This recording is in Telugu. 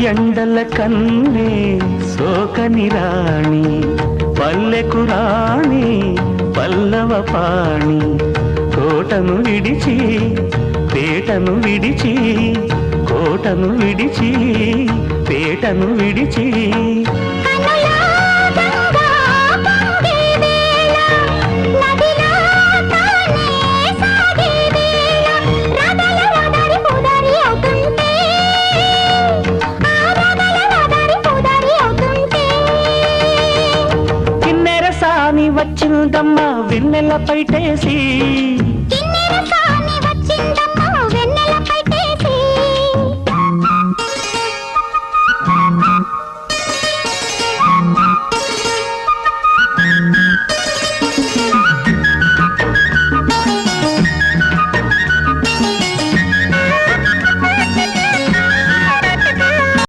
ఎండల కన్నే సోకని రాణి పల్లెకు రాణి పల్లవ పాణి కోటను విడిచి పేటను విడిచి కోటను విడిచి పేటను విడిచి వచ్చిందమ్మా వెన్నెల పైటేసి